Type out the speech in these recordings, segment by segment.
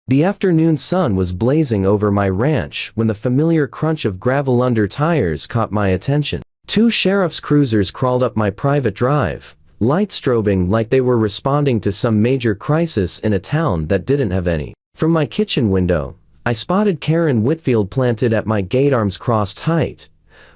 The afternoon sun was blazing over my ranch when the familiar crunch of gravel under tires caught my attention. Two sheriff's cruisers crawled up my private drive, lights strobing like they were responding to some major crisis in a town that didn't have any. From my kitchen window, I spotted Karen Whitfield planted at my gate, arms crossed tight,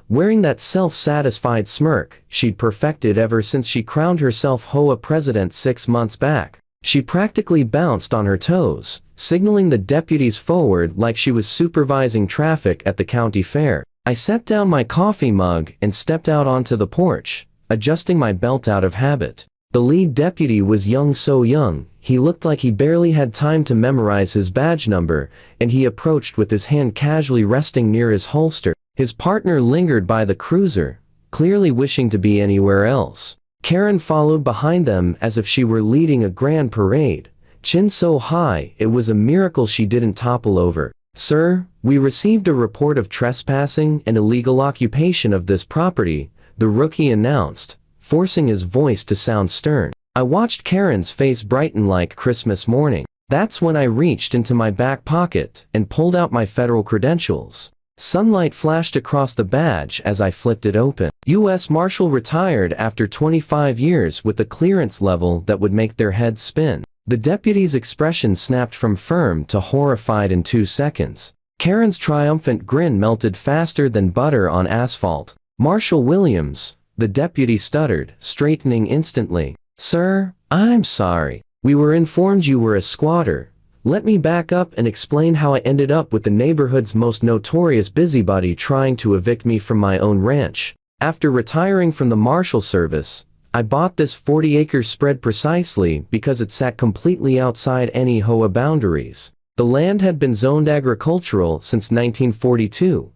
wearing that self-satisfied smirk she'd perfected ever since she crowned herself HOA president 6 months back. She practically bounced on her toes, signaling the deputies forward like she was supervising traffic at the county fair. I set down my coffee mug and stepped out onto the porch, adjusting my belt out of habit. The lead deputy was young, so young, he looked like he barely had time to memorize his badge number, and he approached with his hand casually resting near his holster. His partner lingered by the cruiser, clearly wishing to be anywhere else. Karen followed behind them as if she were leading a grand parade, chin so high it was a miracle she didn't topple over. "Sir, we received a report of trespassing and illegal occupation of this property," the rookie announced, forcing his voice to sound stern. I watched Karen's face brighten like Christmas morning. That's when I reached into my back pocket and pulled out my federal credentials. Sunlight flashed across the badge as I flipped it open. U.S. Marshal, retired after 25 years with a clearance level that would make their heads spin. The deputy's expression snapped from firm to horrified in 2 seconds. Karen's triumphant grin melted faster than butter on asphalt. "Marshal Williams," the deputy stuttered, straightening instantly. "Sir, I'm sorry. We were informed you were a squatter. Let me back up and explain how I ended up with the neighborhood's most notorious busybody trying to evict me from my own ranch. After retiring from the Marshal Service, I bought this 40-acre spread precisely because it sat completely outside any HOA boundaries. The land had been zoned agricultural since 1942,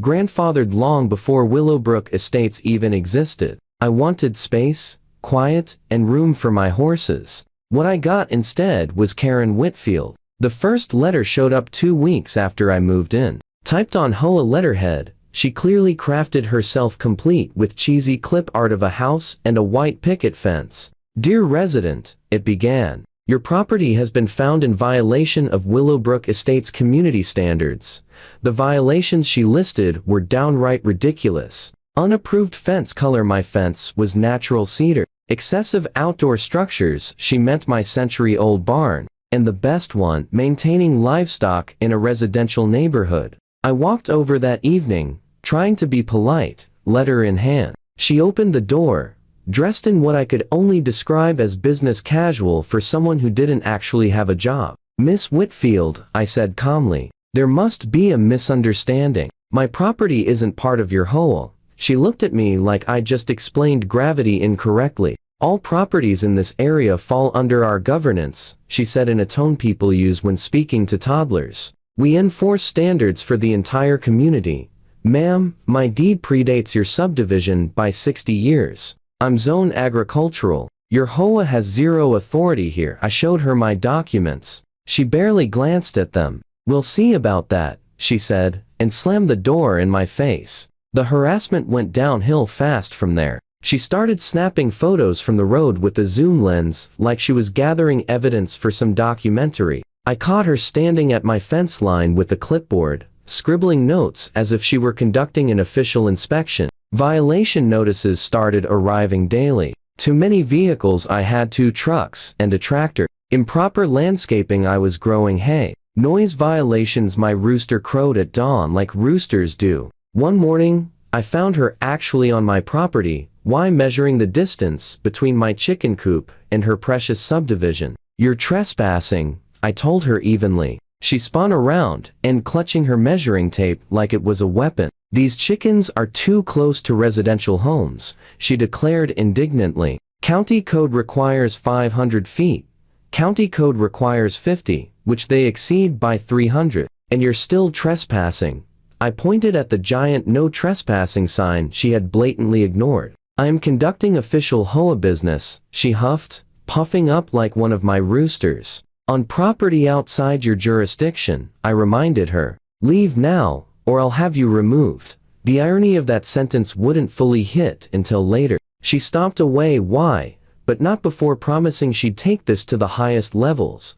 grandfathered long before Willowbrook Estates even existed. I wanted space, quiet, and room for my horses. What I got instead was Karen Whitfield. The first letter showed up 2 weeks after I moved in. Typed on HOA letterhead, she clearly crafted herself complete with cheesy clip art of a house and a white picket fence. "Dear resident," it began, "your property has been found in violation of Willowbrook Estates community standards." The violations she listed were downright ridiculous. Unapproved fence color, my fence was natural cedar. Excessive outdoor structures, she meant my century-old barn. And the best one, maintaining livestock in a residential neighborhood. I walked over that evening, trying to be polite, letter in hand. She opened the door, dressed in what I could only describe as business casual for someone who didn't actually have a job. "Miss Whitfield," I said calmly, "there must be a misunderstanding. My property isn't part of your HOA." She looked at me like I just explained gravity incorrectly. "All properties in this area fall under our governance," she said in a tone people use when speaking to toddlers. "We enforce standards for the entire community. Ma'am, my deed predates your subdivision by 60 years. I'm zone agricultural. Your HOA has zero authority here." I showed her my documents. She barely glanced at them. "We'll see about that," she said, and slammed the door in my face. The harassment went downhill fast from there. She started snapping photos from the road with the zoom lens like she was gathering evidence for some documentary. I caught her standing at my fence line with a clipboard, scribbling notes as if she were conducting an official inspection. Violation notices started arriving daily. Too many vehicles, I had 2 trucks and a tractor. Improper landscaping, I was growing hay. Noise violations, my rooster crowed at dawn like roosters do. One morning, I found her actually on my property, measuring the distance between my chicken coop and her precious subdivision. "You're trespassing," I told her evenly. She spun around and clutching her measuring tape like it was a weapon. "These chickens are too close to residential homes," she declared indignantly. "County code requires 500 feet. County code requires 50, which they exceed by 300. And you're still trespassing." I pointed at the giant "no trespassing" sign she had blatantly ignored. "I am conducting official HOA business," she huffed, puffing up like one of my roosters. "On property outside your jurisdiction," I reminded her. "Leave now, or I'll have you removed." The irony of that sentence wouldn't fully hit until later. She stomped away, but not before promising she'd take this to the highest levels.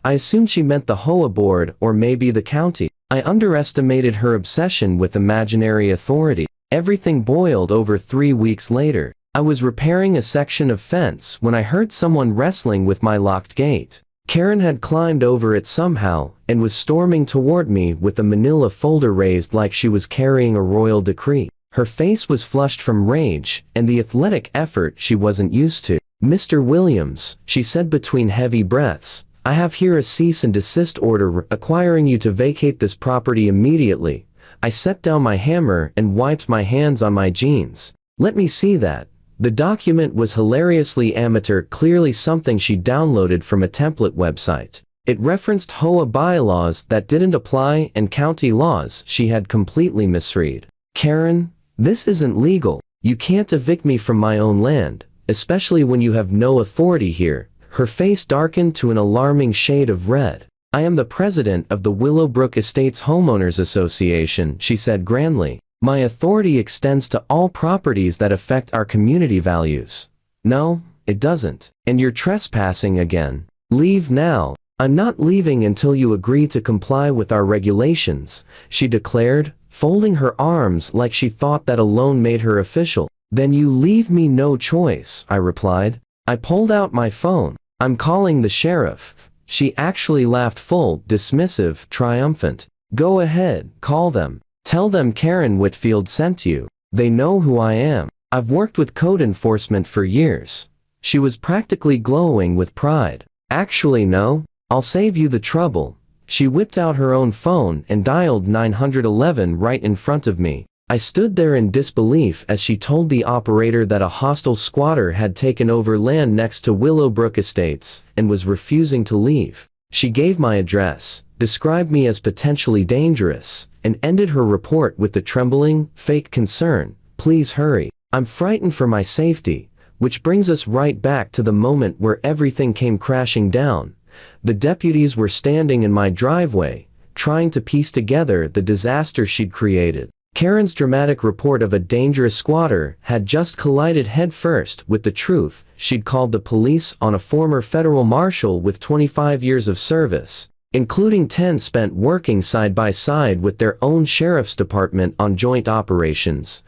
I assumed she meant the HOA board or maybe the county. I underestimated her obsession with imaginary authority. Everything boiled over 3 weeks later. I was repairing a section of fence when I heard someone wrestling with my locked gate. Karen had climbed over it somehow and was storming toward me with a manila folder raised like she was carrying a royal decree. Her face was flushed from rage and the athletic effort she wasn't used to. "Mr. Williams," she said between heavy breaths, "I have here a cease and desist order requiring you to vacate this property immediately." I set down my hammer and wiped my hands on my jeans. "Let me see that." The document was hilariously amateur, clearly something she downloaded from a template website. It referenced HOA bylaws that didn't apply and county laws she had completely misread. "Karen, this isn't legal. You can't evict me from my own land, especially when you have no authority here." Her face darkened to an alarming shade of red. "I am the president of the Willowbrook Estates Homeowners Association," she said grandly. "My authority extends to all properties that affect our community values." "No, it doesn't. And you're trespassing again. Leave now." "I'm not leaving until you agree to comply with our regulations," she declared, folding her arms like she thought that alone made her official. "Then you leave me no choice," I replied. I pulled out my phone. "I'm calling the sheriff." She actually laughed, full, dismissive, triumphant. "Go ahead, call them. Tell them Karen Whitfield sent you. They know who I am. I've worked with code enforcement for years." She was practically glowing with pride. "Actually no, I'll save you the trouble." She whipped out her own phone and dialed 911 right in front of me. I stood there in disbelief as she told the operator that a hostile squatter had taken over land next to Willowbrook Estates and was refusing to leave. She gave my address, described me as potentially dangerous, and ended her report with the trembling, fake concern, "Please hurry. I'm frightened for my safety." Which brings us right back to the moment where everything came crashing down. The deputies were standing in my driveway, trying to piece together the disaster she'd created. Karen's dramatic report of a dangerous squatter had just collided headfirst with the truth. She'd called the police on a former federal marshal with 25 years of service, including 10 spent working side by side with their own sheriff's department on joint operations.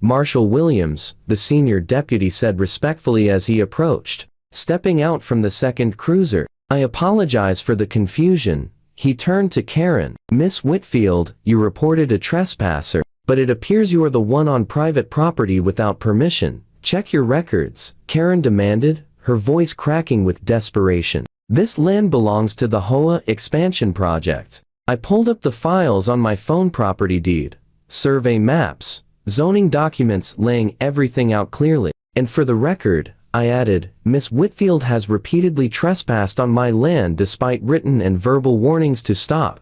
"Marshal Williams," the senior deputy said respectfully as he approached, stepping out from the second cruiser. "I apologize for the confusion." He turned to Karen. "Miss Whitfield, you reported a trespasser, but it appears you are the one on private property without permission. Check your records," Karen demanded, her voice cracking with desperation. "This land belongs to the HOA expansion project." I pulled up the files on my phone, property deed, survey maps, zoning documents laying everything out clearly. "And for the record," I added, "Miss Whitfield has repeatedly trespassed on my land despite written and verbal warnings to stop."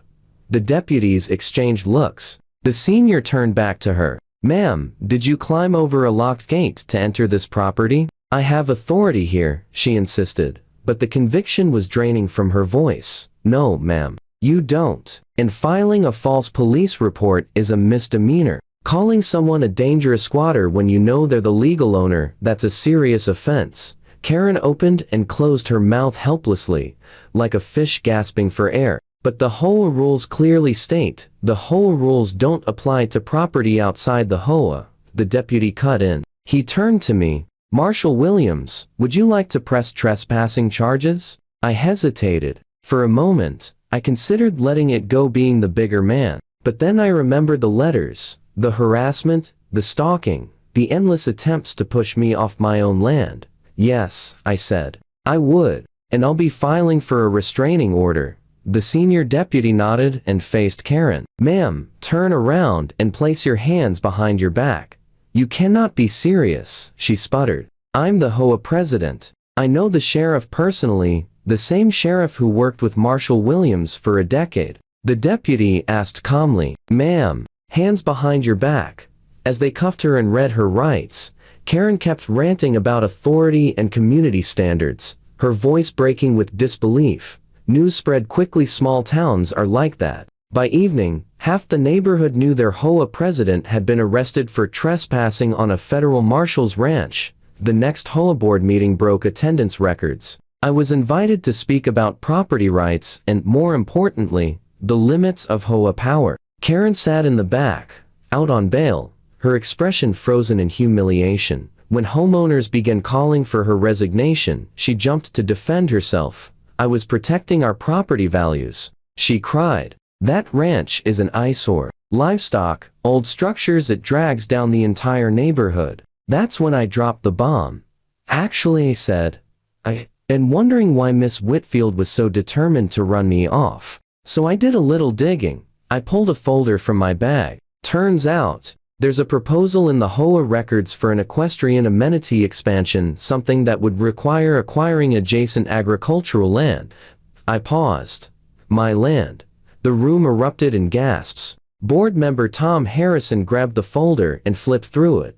The deputies exchanged looks. The senior turned back to her. "Ma'am, did you climb over a locked gate to enter this property?" "I have authority here," she insisted, but the conviction was draining from her voice. "No, ma'am, you don't. And filing a false police report is a misdemeanor. Calling someone a dangerous squatter when you know they're the legal owner, that's a serious offense." Karen opened and closed her mouth helplessly, like a fish gasping for air. "But the HOA rules clearly state, the HOA rules don't apply to property outside the HOA," the deputy cut in. He turned to me. "Marshal Williams, would you like to press trespassing charges?" I hesitated. For a moment, I considered letting it go, being the bigger man. But then I remembered the letters. The harassment, the stalking, the endless attempts to push me off my own land. "Yes," I said. "I would. And I'll be filing for a restraining order." The senior deputy nodded and faced Karen. "Ma'am, turn around and place your hands behind your back." "You cannot be serious," she sputtered. "I'm the HOA president. I know the sheriff personally, the same sheriff who worked with Marshal Williams for a decade." The deputy asked calmly, "Ma'am, hands behind your back." As they cuffed her and read her rights, Karen kept ranting about authority and community standards, her voice breaking with disbelief. News spread quickly. Small towns are like that. By evening, half the neighborhood knew their HOA president had been arrested for trespassing on a federal marshal's ranch. The next HOA board meeting broke attendance records. I was invited to speak about property rights and, more importantly, the limits of HOA power. Karen sat in the back, out on bail, her expression frozen in humiliation. When homeowners began calling for her resignation, she jumped to defend herself. "I was protecting our property values," she cried. "That ranch is an eyesore. Livestock, old structures, it drags down the entire neighborhood." That's when I dropped the bomb. Actually, I said, and wondering why Miss Whitfield was so determined to run me off. So I did a little digging. I pulled a folder from my bag. Turns out, there's a proposal in the HOA records for an equestrian amenity expansion, something that would require acquiring adjacent agricultural land. I paused. My land. The room erupted in gasps. Board member Tom Harrison grabbed the folder and flipped through it.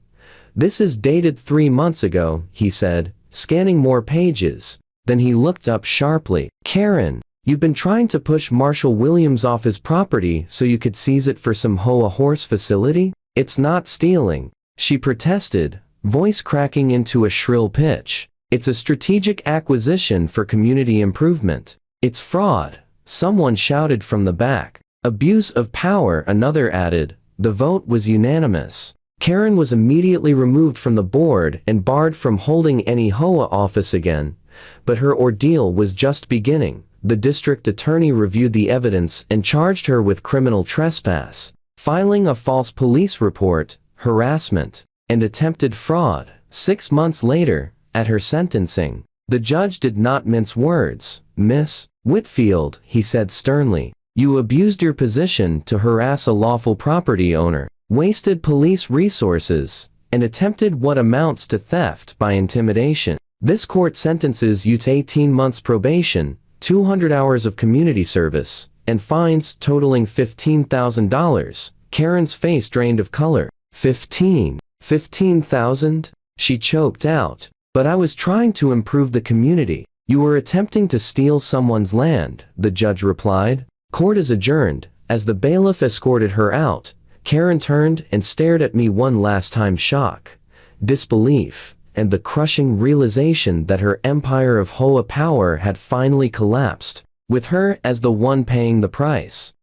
"This is dated 3 months ago," he said, scanning more pages. Then he looked up sharply. "Karen, you've been trying to push Marshall Williams off his property so you could seize it for some HOA horse facility? It's not stealing," she protested, voice cracking into a shrill pitch. "It's a strategic acquisition for community improvement." "It's fraud," someone shouted from the back. "Abuse of power," another added. The vote was unanimous. Karen was immediately removed from the board and barred from holding any HOA office again. But her ordeal was just beginning. The district attorney reviewed the evidence and charged her with criminal trespass, filing a false police report, harassment, and attempted fraud. 6 months later, at her sentencing, the judge did not mince words. "Miss Whitfield," he said sternly, "you abused your position to harass a lawful property owner, wasted police resources, and attempted what amounts to theft by intimidation. This court sentences you to 18 months probation, 200 hours of community service, and fines totaling $15,000. Karen's face drained of color. $15,000? She choked out. "But I was trying to improve the community." "You were attempting to steal someone's land," the judge replied. Court is adjourned. As the bailiff escorted her out, Karen turned and stared at me one last time. Shock, disbelief, and the crushing realization that her empire of HOA power had finally collapsed, with her as the one paying the price.